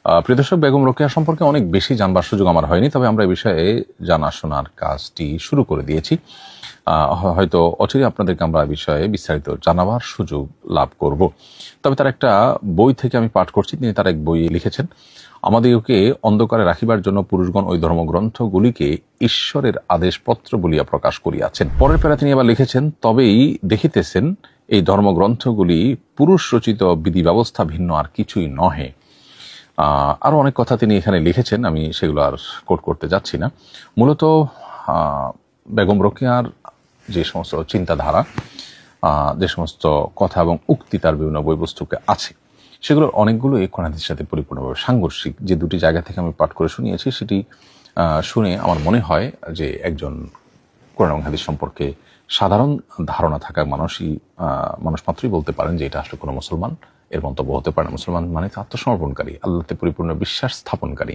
প্রিয় দর্শক, বেগম রোকেয়া সম্পর্কে অনেক বেশি জানবার সুযোগ আমার হয়নি, তবে আমরা এই বিষয়ে জানাশোনার কাজটি শুরু করে দিয়েছি। হয়তো অচিরে আপনাদেরকে আমরা এই বিষয়ে বিস্তারিত জানাবার সুযোগ লাভ করব। তবে তার একটা বই থেকে আমি পাঠ করছি। তিনি তার এক বই লিখেছেন, আমাদিগকে অন্ধকারে রাখিবার জন্য পুরুষগণ ওই ধর্মগ্রন্থগুলিকে ঈশ্বরের আদেশপত্র বলিয়া প্রকাশ করিয়াছেন। পরের প্যারা তিনি আবার লিখেছেন, তবেই দেখিতেছেন এই ধর্মগ্রন্থগুলি পুরুষ রচিত বিধি ব্যবস্থা ভিন্ন আর কিছুই নহে। আরো অনেক কথা তিনি এখানে লিখেছেন, আমি সেগুলো আর কোট করতে যাচ্ছি না। মূলত বেগম রোকেয়ার যে সমস্ত চিন্তাধারা, যে সমস্ত কথা এবং উক্তি তার বিভিন্ন বই পুস্তকে আছে, সেগুলোর অনেকগুলো এই কোরআন হাদিসের সাথে পরিপূর্ণভাবে সাংঘর্ষিক। যে দুটি জায়গা থেকে আমি পাঠ করে শুনিয়েছি, সেটি শুনে আমার মনে হয় যে একজন কোরআন এবং হাদিস সম্পর্কে সাধারণ ধারণা থাকা মানুষ মাত্রই বলতে পারেন যে এটা আসলে কোনো মুসলমান এর মন্তব্য হতে পারে না। মুসলমান মানে আত্মসমর্পণকারী, আল্লাহতে পরিপূর্ণ বিশ্বাস স্থাপনকারী,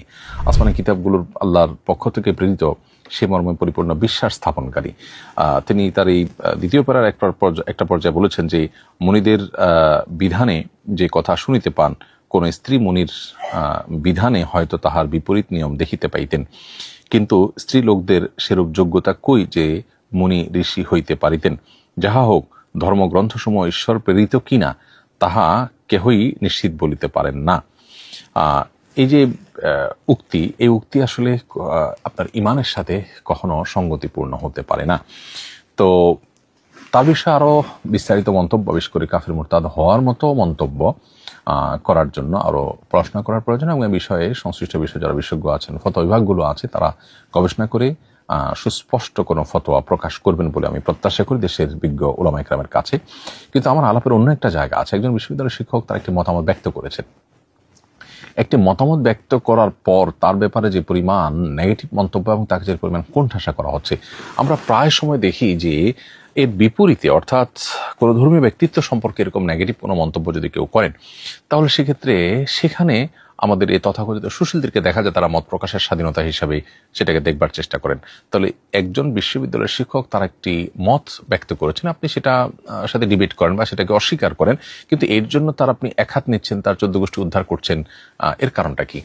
আসমানি কিতাবগুলোর আল্লাহর পক্ষ থেকে প্রেরিত সে মর্মে পরিপূর্ণ বিশ্বাস স্থাপনকারী। তিনি তার এই দ্বিতীয় পারার একটা পর্যায়ে বলেছেন যে মুনিদের বিধানে যে কথা শুনিতে পান, কোন স্ত্রী মুনির বিধানে হয়তো তাহার বিপরীত নিয়ম দেখিতে পাইতেন, কিন্তু স্ত্রী লোকদের সেরূপ যোগ্যতা কই যে মুনি ঋষি হইতে পারিতেন। যাহা হোক, ধর্মগ্রন্থসমূহ ঈশ্বর প্রেরিত কিনা তাহা কেহই নিশ্চিত বলিতে পারেন না। এই যে উক্তি, এই উক্তি আসলে আপনার ইমানের সাথে কখনো সঙ্গতিপূর্ণ হতে পারে না। তো তার বিষয়ে আরো বিস্তারিত মন্তব্য, বিশেষ করে কাফির মুরতাদ হওয়ার মতো মন্তব্য করার জন্য আরো পড়াশোনা করার প্রয়োজন, এবং এই বিষয়ে সংশ্লিষ্ট বিষয়ে যারা বিশেষজ্ঞ আছেন, ফতোয়া বিভাগগুলো আছে, তারা গবেষণা করে সুস্পষ্ট কোনো ফতোয়া প্রকাশ করবেন বলে আমি প্রত্যাশা করি দেশের বিজ্ঞ উলামা ইকরামের কাছে। কিন্তু আমার আলাপের অন্য একটা জায়গা আছে। একজন বিশ্ববিদ্যালয়ের শিক্ষক তার একটি মতামত ব্যক্ত করেছেন। একটি মতামত ব্যক্ত করার পর তার ব্যাপারে যে পরিমাণ নেগেটিভ মন্তব্য এবং তাকে যে পরিমাণ কোণঠাসা করা হচ্ছে, আমরা প্রায় সময় দেখি যে এর বিপরীতে, অর্থাৎ কোনো ধর্মীয় ব্যক্তিত্ব সম্পর্কে এরকম নেগেটিভ কোনো মন্তব্য যদি কেউ করেন, তাহলে সেক্ষেত্রে সেখানে আমাদের এই তথাকথিত সুশীলদেরকে দেখা যায় তারা মত প্রকাশের স্বাধীনতা হিসাবে সেটাকে দেখবার চেষ্টা করেন। তাহলে একজন বিশ্ববিদ্যালয়ের শিক্ষক তার একটি মত ব্যক্ত করেছেন, আপনি সেটা সাথে ডিবেট করেন বা সেটাকে অস্বীকার করেন, কিন্তু এর জন্য তার আপনি এক হাত নিচ্ছেন, তার 14 গোষ্ঠী উদ্ধার করছেন। এর কারণটা কি?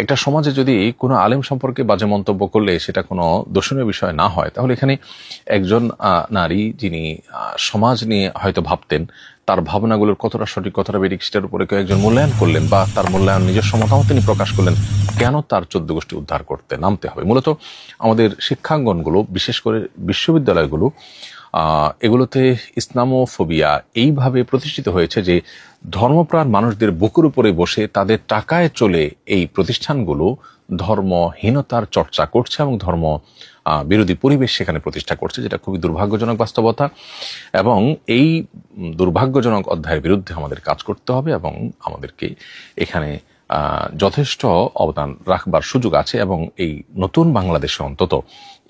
একটা সমাজে যদি কোনো আলেম সম্পর্কে বাজে মন্তব্য করলে সেটা কোনো দর্শনীয় বিষয় না হয়, তাহলে এখানে একজন নারী যিনি সমাজ নিয়ে হয়তো ভাবতেন, তার ভাবনাগুলোর কতটা সঠিক কতটা বেঠিক সেটার উপরে কেউ একজন মূল্যায়ন করলেন বা তার মূল্যায়ন নিজস্ব মতামত তিনি প্রকাশ করলেন, কেন তার 14 গোষ্ঠী উদ্ধার করতে নামতে হবে? মূলত আমাদের শিক্ষাঙ্গনগুলো, বিশেষ করে বিশ্ববিদ্যালয়গুলো, এগুলোতে ইসলামোফোবিয়া এইভাবে প্রতিষ্ঠিত হয়েছে যে ধর্মপ্রাণ মানুষদের বুকের উপরে বসে তাদের টাকায় চলে এই প্রতিষ্ঠানগুলো ধর্মহীনতার চর্চা করছে এবং ধর্ম বিরোধী পরিবেশ সেখানে প্রতিষ্ঠা করছে, যেটা খুবই দুর্ভাগ্যজনক বাস্তবতা। এবং এই দুর্ভাগ্যজনক অধ্যায়ের বিরুদ্ধে আমাদের কাজ করতে হবে এবং আমাদেরকে এখানে যথেষ্ট অবদান রাখবার সুযোগ আছে। এবং এই নতুন বাংলাদেশে অন্তত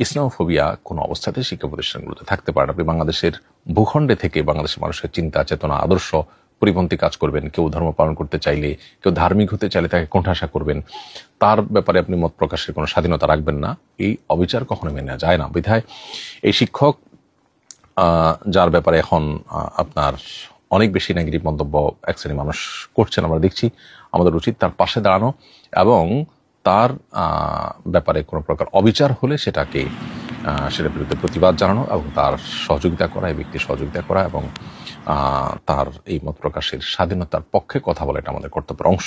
ইসলামোফোবিয়া কোনো অবস্থাতে শিক্ষা প্রতিষ্ঠানগুলোতে থাকতে পারে না। আপনি বাংলাদেশের ভূখণ্ডে থেকে বাংলাদেশের মানুষের চিন্তা, চেতনা, আদর্শ পরিপন্থী কাজ করবেন। কেউ ধর্ম পালন করতে চাইলে, কেউ ধার্মিক হতে চাইলে তাকে কোণঠাসা করবেন, তার ব্যাপারে আপনি মত প্রকাশের কোনো স্বাধীনতা রাখবেন না। এই অবিচার কখনো মেনে নেওয়া যায় না। বিধায় এই শিক্ষক, যার ব্যাপারে এখন আপনার অনেক বেশি নেগেটিভ মন্তব্য এক শ্রেণী মানুষ করছেন, আমরা দেখছি, আমাদের উচিত তার পাশে দাঁড়ানো এবং তার ব্যাপারে কোনো প্রকার অবিচার হলে সেটার বিরুদ্ধে প্রতিবাদ জানানো এবং তার সহযোগিতা করা, এই ব্যক্তির সহযোগিতা করা এবং তার এই মত প্রকাশের স্বাধীনতার পক্ষে কথা বলা, এটা আমাদের কর্তব্যের অংশ।